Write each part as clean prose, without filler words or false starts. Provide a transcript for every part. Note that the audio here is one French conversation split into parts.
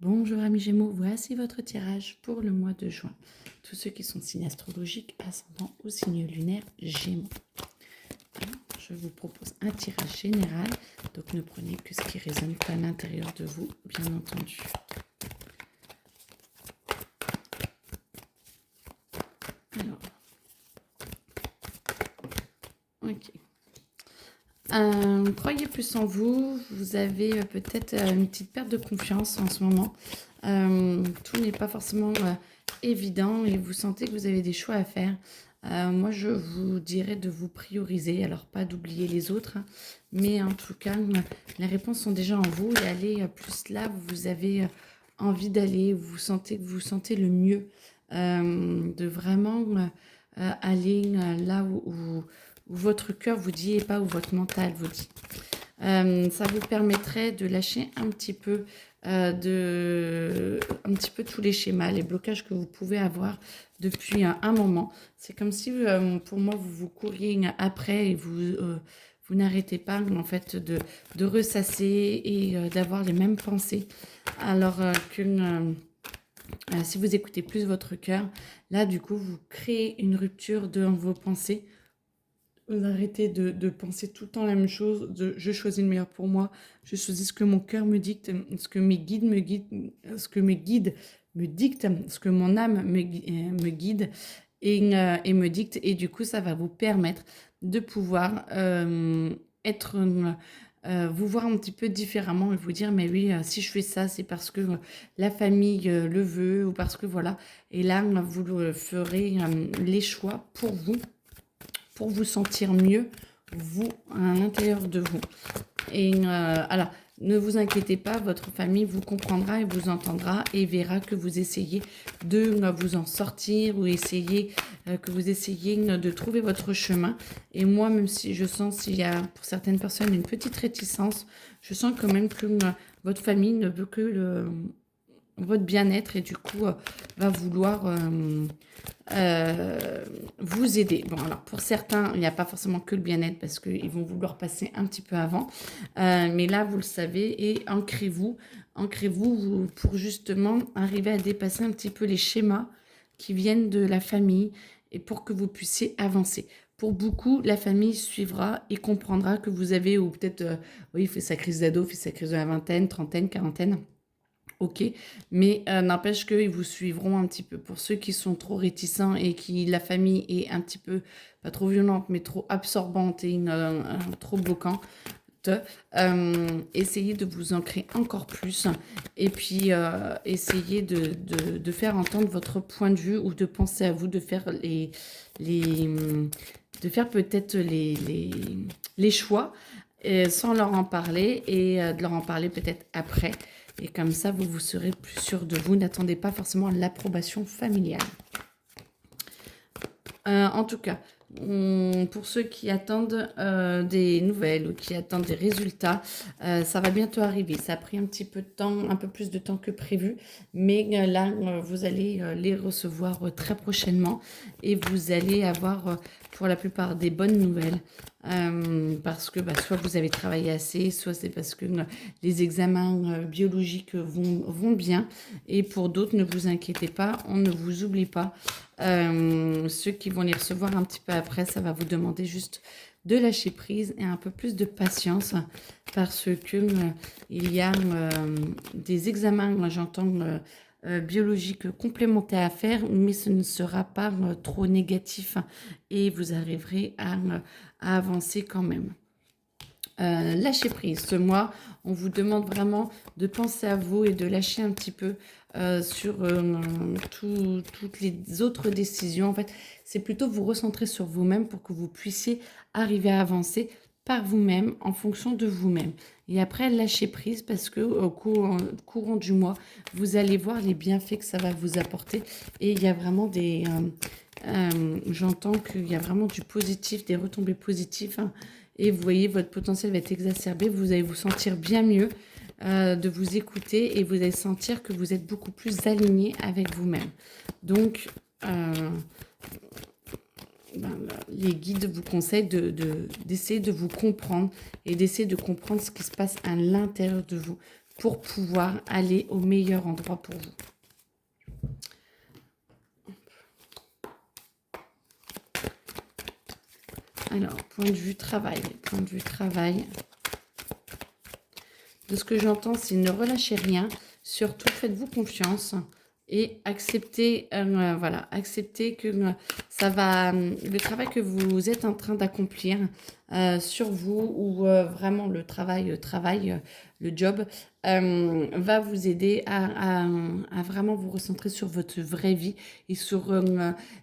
Bonjour amis Gémeaux, voici votre tirage pour le mois de juin. Tous ceux qui sont signes astrologiques, ascendant ou signe lunaire Gémeaux. Alors, je vous propose un tirage général, donc ne prenez que ce qui résonne à l'intérieur de vous, bien entendu. Alors, ok. Croyez plus en vous, vous avez peut-être une petite perte de confiance en ce moment. Tout n'est pas forcément évident et vous sentez que vous avez des choix à faire. Moi, je vous dirais de vous prioriser, alors pas d'oublier les autres, hein, mais en tout cas, les réponses sont déjà en vous et allez plus là où vous avez envie d'aller, vous sentez que vous sentez le mieux, de vraiment aller là où votre cœur vous dit et pas où votre mental vous dit. Ça vous permettrait de lâcher un petit peu, tous les schémas, les blocages que vous pouvez avoir depuis un moment. C'est comme si, pour moi, vous couriez après et vous n'arrêtez pas en fait de ressasser et d'avoir les mêmes pensées. Alors si vous écoutez plus votre cœur, là du coup vous créez une rupture dans vos pensées. Vous arrêtez de penser tout le temps la même chose, je choisis le meilleur pour moi, je choisis ce que mon cœur me dicte, ce que mes guides me guident, ce que mes guides me dictent, ce que mon âme me guide et me dicte. Et du coup, ça va vous permettre de pouvoir vous voir un petit peu différemment et vous dire, mais oui, si je fais ça, c'est parce que la famille le veut ou parce que voilà. Et là, vous ferez les choix pour vous sentir mieux, vous, à l'intérieur de vous. Et alors, ne vous inquiétez pas, votre famille vous comprendra et vous entendra et verra que vous essayez de vous en sortir ou que vous essayez de trouver votre chemin. Et moi, même si je sens s'il y a pour certaines personnes une petite réticence, je sens quand même que votre famille ne veut que votre bien-être et du coup va vouloir vous aider. Bon, alors pour certains, il n'y a pas forcément que le bien-être parce qu'ils vont vouloir passer un petit peu avant. Mais là, vous le savez et ancrez-vous pour justement arriver à dépasser un petit peu les schémas qui viennent de la famille et pour que vous puissiez avancer. Pour beaucoup, la famille suivra et comprendra que vous avez, ou peut-être, oui, il fait sa crise d'ado, fait sa crise de la vingtaine, trentaine, quarantaine. Ok, mais n'empêche qu'ils vous suivront un petit peu. Pour ceux qui sont trop réticents et qui la famille est un petit peu, pas trop violente, mais trop absorbante et trop bloquante, essayez de vous ancrer encore plus et puis essayez de faire entendre votre point de vue ou de penser à vous, de faire les de faire peut-être les choix sans leur en parler et de leur en parler peut-être après. Et comme ça, vous serez plus sûr de vous. N'attendez pas forcément l'approbation familiale. En tout cas, pour ceux qui attendent des nouvelles ou qui attendent des résultats, ça va bientôt arriver. Ça a pris un petit peu de temps, un peu plus de temps que prévu, mais là, vous allez les recevoir très prochainement et vous allez avoir pour la plupart des bonnes nouvelles. Parce que soit vous avez travaillé assez, soit c'est parce que les examens biologiques vont bien. Et pour d'autres, ne vous inquiétez pas, on ne vous oublie pas. Ceux qui vont les recevoir un petit peu après, ça va vous demander juste de lâcher prise et un peu plus de patience parce que il y a des examens, moi j'entends biologiques complémentaires à faire, mais ce ne sera pas trop négatif et vous arriverez à avancer quand même. Lâcher prise. Ce mois, on vous demande vraiment de penser à vous et de lâcher un petit peu sur toutes les autres décisions. En fait, c'est plutôt vous recentrer sur vous-même pour que vous puissiez arriver à avancer par vous-même, en fonction de vous-même. Et après, lâcher prise parce que au courant du mois, vous allez voir les bienfaits que ça va vous apporter. Et il y a vraiment j'entends qu'il y a vraiment du positif, des retombées positives, hein. Et vous voyez, votre potentiel va être exacerbé. Vous allez vous sentir bien mieux de vous écouter et vous allez sentir que vous êtes beaucoup plus aligné avec vous-même. Donc, les guides vous conseillent d'essayer de vous comprendre et d'essayer de comprendre ce qui se passe à l'intérieur de vous pour pouvoir aller au meilleur endroit pour vous. Alors, point de vue travail. De ce que j'entends, c'est ne relâchez rien. Surtout, faites-vous confiance et acceptez, voilà, acceptez que ça va, le travail que vous êtes en train d'accomplir sur vous ou vraiment le travail, le job, va vous aider à vraiment vous recentrer sur votre vraie vie et sur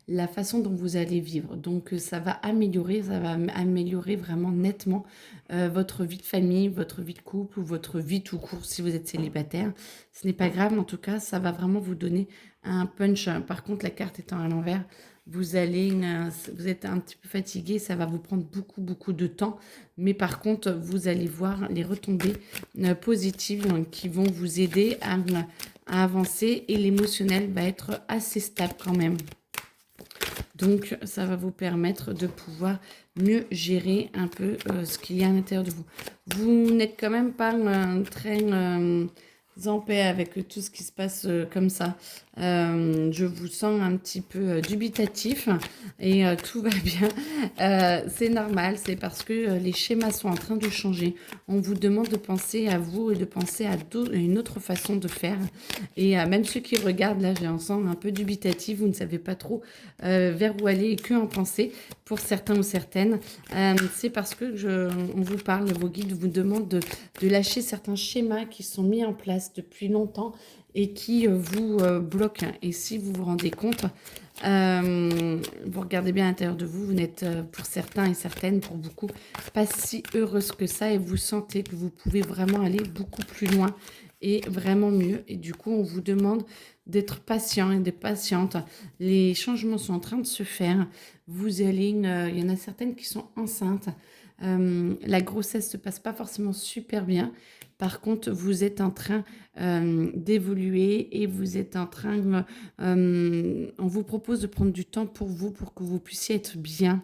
la façon dont vous allez vivre. Donc, ça va améliorer vraiment nettement votre vie de famille, votre vie de couple ou votre vie tout court si vous êtes célibataire. Ce n'est pas grave, en tout cas, ça va vraiment vous donner un punch. Par contre, la carte étant à l'envers, vous êtes un petit peu fatigué, ça va vous prendre beaucoup de temps. Mais par contre, vous allez voir les retombées positives qui vont vous aider à avancer et l'émotionnel va être assez stable quand même. Donc, ça va vous permettre de pouvoir mieux gérer un peu ce qu'il y a à l'intérieur de vous. Vous n'êtes quand même pas très en paix avec tout ce qui se passe comme ça. Je vous sens un petit peu dubitatif et tout va bien. C'est normal, c'est parce que les schémas sont en train de changer. On vous demande de penser à vous et de penser à une autre façon de faire. Et même ceux qui regardent, là, j'ai un sens un peu dubitatif, vous ne savez pas trop vers où aller et que en penser pour certains ou certaines. C'est parce que on vous parle, vos guides vous demandent de lâcher certains schémas qui sont mis en place depuis longtemps et qui vous bloquent. Et si vous vous rendez compte, vous regardez bien à l'intérieur de vous, vous n'êtes pour certains et certaines, pour beaucoup, pas si heureuse que ça et vous sentez que vous pouvez vraiment aller beaucoup plus loin et vraiment mieux. Et du coup, on vous demande d'être patient et d'être patiente. Les changements sont en train de se faire. Vous allez, il y en a certaines qui sont enceintes. La grossesse se passe pas forcément super bien. Par contre, vous êtes en train d'évoluer et vous êtes en train... on vous propose de prendre du temps pour vous, pour que vous puissiez être bien,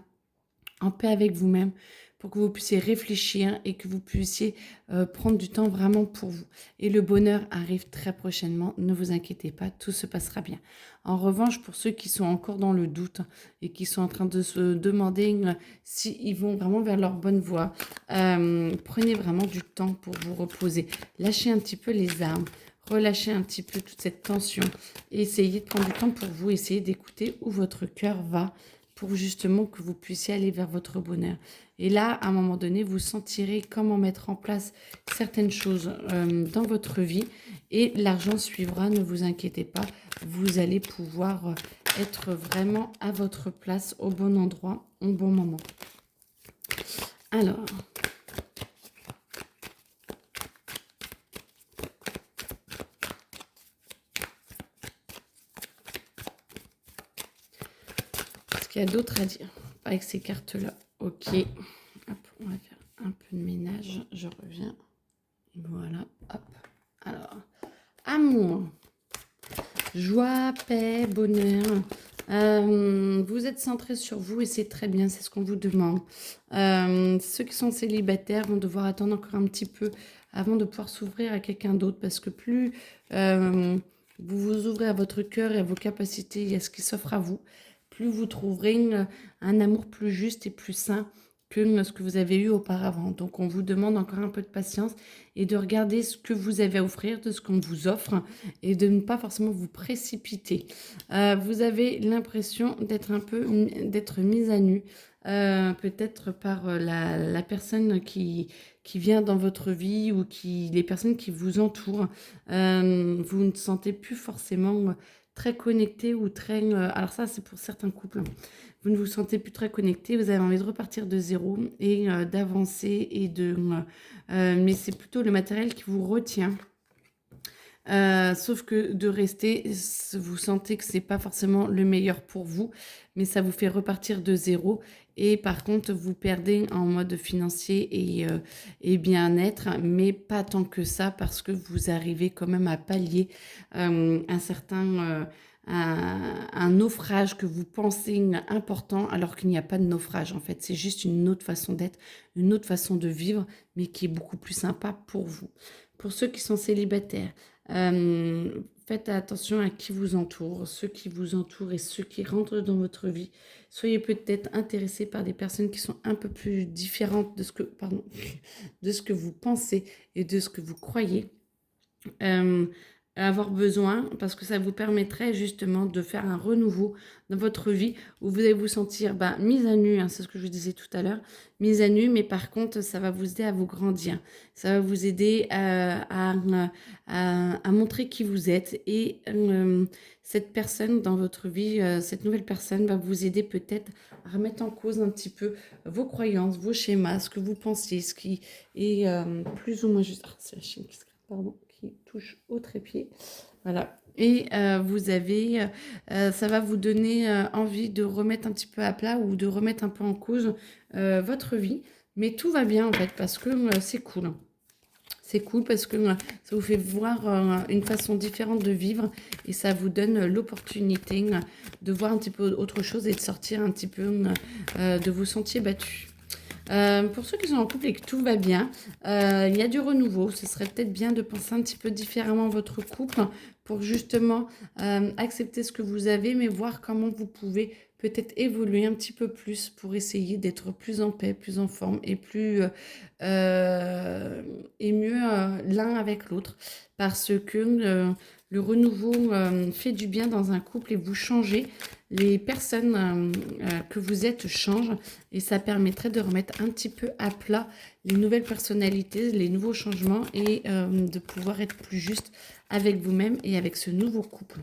en paix avec vous-même, pour que vous puissiez réfléchir et que vous puissiez prendre du temps vraiment pour vous. Et le bonheur arrive très prochainement, ne vous inquiétez pas, tout se passera bien. En revanche, pour ceux qui sont encore dans le doute et qui sont en train de se demander s'ils vont vraiment vers leur bonne voie, prenez vraiment du temps pour vous reposer. Lâchez un petit peu les armes. Relâchez un petit peu toute cette tension. Essayez de prendre du temps pour vous. Essayez d'écouter où votre cœur va pour justement que vous puissiez aller vers votre bonheur. Et là, à un moment donné, vous sentirez comment mettre en place certaines choses dans votre vie et l'argent suivra, ne vous inquiétez pas. Vous allez pouvoir être vraiment à votre place, au bon endroit, au bon moment. Alors... il y a d'autres à dire avec ces cartes-là. Ok. Hop, on va faire un peu de ménage. Je reviens. Voilà. Hop. Alors, amour. Joie, paix, bonheur. Vous êtes centré sur vous et c'est très bien, c'est ce qu'on vous demande. Ceux qui sont célibataires vont devoir attendre encore un petit peu avant de pouvoir s'ouvrir à quelqu'un d'autre parce que plus vous vous ouvrez à votre cœur et à vos capacités et à ce qui s'offre à vous, plus vous trouverez un amour plus juste et plus sain que ce que vous avez eu auparavant. Donc, on vous demande encore un peu de patience et de regarder ce que vous avez à offrir, de ce qu'on vous offre et de ne pas forcément vous précipiter. Vous avez l'impression d'être mise à nu, peut-être par la personne qui vient dans votre vie ou les personnes qui vous entourent. Vous ne sentez plus forcément très connecté ou très... alors ça, c'est pour certains couples. Vous ne vous sentez plus très connecté, vous avez envie de repartir de zéro et d'avancer et mais c'est plutôt le matériel qui vous retient. Sauf que de rester, vous sentez que c'est pas forcément le meilleur pour vous, mais ça vous fait repartir de zéro. Et par contre, vous perdez en mode financier et bien-être, mais pas tant que ça parce que vous arrivez quand même à pallier un naufrage que vous pensez important alors qu'il n'y a pas de naufrage. En fait, c'est juste une autre façon d'être, une autre façon de vivre, mais qui est beaucoup plus sympa pour vous. Pour ceux qui sont célibataires, faites attention à qui vous entoure, ceux qui vous entourent et ceux qui rentrent dans votre vie. Soyez peut-être intéressés par des personnes qui sont un peu plus différentes de ce que, pardon, de ce que vous pensez et de ce que vous croyez. Avoir besoin, parce que ça vous permettrait justement de faire un renouveau dans votre vie où vous allez vous sentir mise à nu, hein, c'est ce que je vous disais tout à l'heure, mise à nu, mais par contre, ça va vous aider à vous grandir. Ça va vous aider à montrer qui vous êtes et cette personne dans votre vie, cette nouvelle personne va vous aider peut-être à remettre en cause un petit peu vos croyances, vos schémas, ce que vous pensiez, ce qui est plus ou moins juste... Ah, c'est la chienne qui se gratte, pardon, qui touche au trépied. Voilà. Et vous avez, ça va vous donner envie de remettre un petit peu à plat ou de remettre un peu en cause votre vie. Mais tout va bien en fait parce que c'est cool. C'est cool parce que ça vous fait voir une façon différente de vivre et ça vous donne l'opportunité de voir un petit peu autre chose et de sortir un petit peu de vos sentiers battus. Pour ceux qui sont en couple et que tout va bien, il y a du renouveau. Ce serait peut-être bien de penser un petit peu différemment votre couple pour justement accepter ce que vous avez, mais voir comment vous pouvez peut-être évoluer un petit peu plus pour essayer d'être plus en paix, plus en forme et plus et mieux l'un avec l'autre. Parce que le renouveau fait du bien dans un couple et vous changez. Les personnes que vous êtes changent et ça permettrait de remettre un petit peu à plat les nouvelles personnalités, les nouveaux changements et de pouvoir être plus juste avec vous-même et avec ce nouveau couple.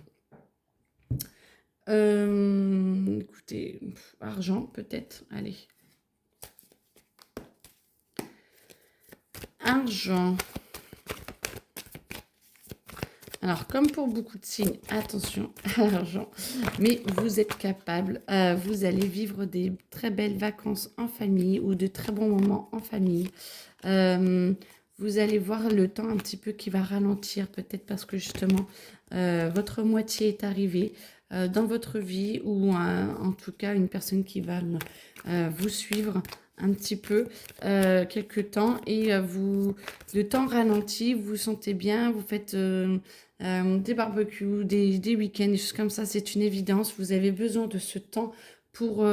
Écoutez, argent peut-être, allez. Argent. Alors, comme pour beaucoup de signes, attention à l'argent, mais vous êtes capable, vous allez vivre des très belles vacances en famille ou de très bons moments en famille. Vous allez voir le temps un petit peu qui va ralentir, peut-être parce que justement, votre moitié est arrivée dans votre vie ou en tout cas une personne qui va vous suivre un petit peu quelques temps et le temps ralentit, vous vous sentez bien, vous faites des barbecues, des week-ends, des choses comme ça, c'est une évidence. Vous avez besoin de ce temps pour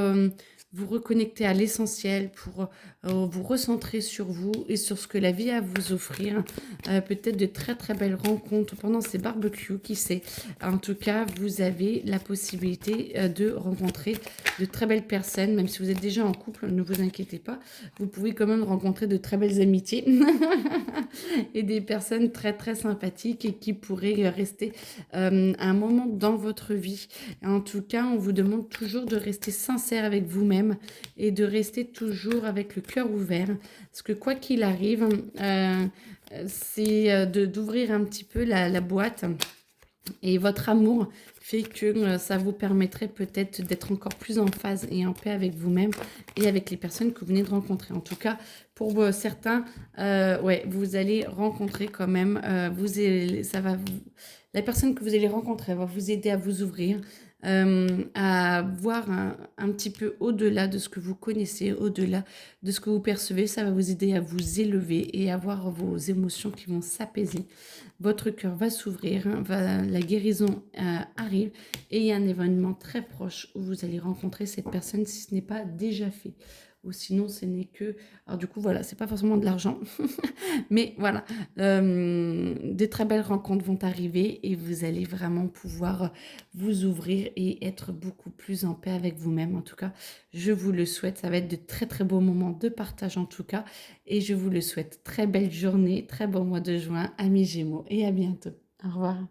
vous reconnecter à l'essentiel, pour vous recentrer sur vous et sur ce que la vie a à vous offrir. Peut-être de très très belles rencontres pendant ces barbecues, qui sait. En tout cas, vous avez la possibilité de rencontrer de très belles personnes, même si vous êtes déjà en couple, ne vous inquiétez pas. Vous pouvez quand même rencontrer de très belles amitiés et des personnes très très sympathiques et qui pourraient rester un moment dans votre vie. En tout cas, on vous demande toujours de rester sincère avec vous-même et de rester toujours avec le cœur ouvert. Parce que quoi qu'il arrive, c'est d'ouvrir un petit peu la boîte. Et votre amour fait que ça vous permettrait peut-être d'être encore plus en phase et en paix avec vous-même et avec les personnes que vous venez de rencontrer. En tout cas, pour certains, ouais, vous allez rencontrer quand même, la personne que vous allez rencontrer va vous aider à vous ouvrir, à voir un petit peu au-delà de ce que vous connaissez, au-delà de ce que vous percevez. Ça va vous aider à vous élever et à voir vos émotions qui vont s'apaiser. Votre cœur va s'ouvrir, la guérison arrive et il y a un événement très proche où vous allez rencontrer cette personne si ce n'est pas déjà fait. Ou sinon, ce n'est que... Alors du coup, voilà, c'est pas forcément de l'argent. Mais voilà, des très belles rencontres vont arriver et vous allez vraiment pouvoir vous ouvrir et être beaucoup plus en paix avec vous-même. En tout cas, je vous le souhaite. Ça va être de très très beaux moments de partage en tout cas. Et je vous le souhaite. Très belle journée, très bon mois de juin, amis Gémeaux. Et à bientôt. Au revoir.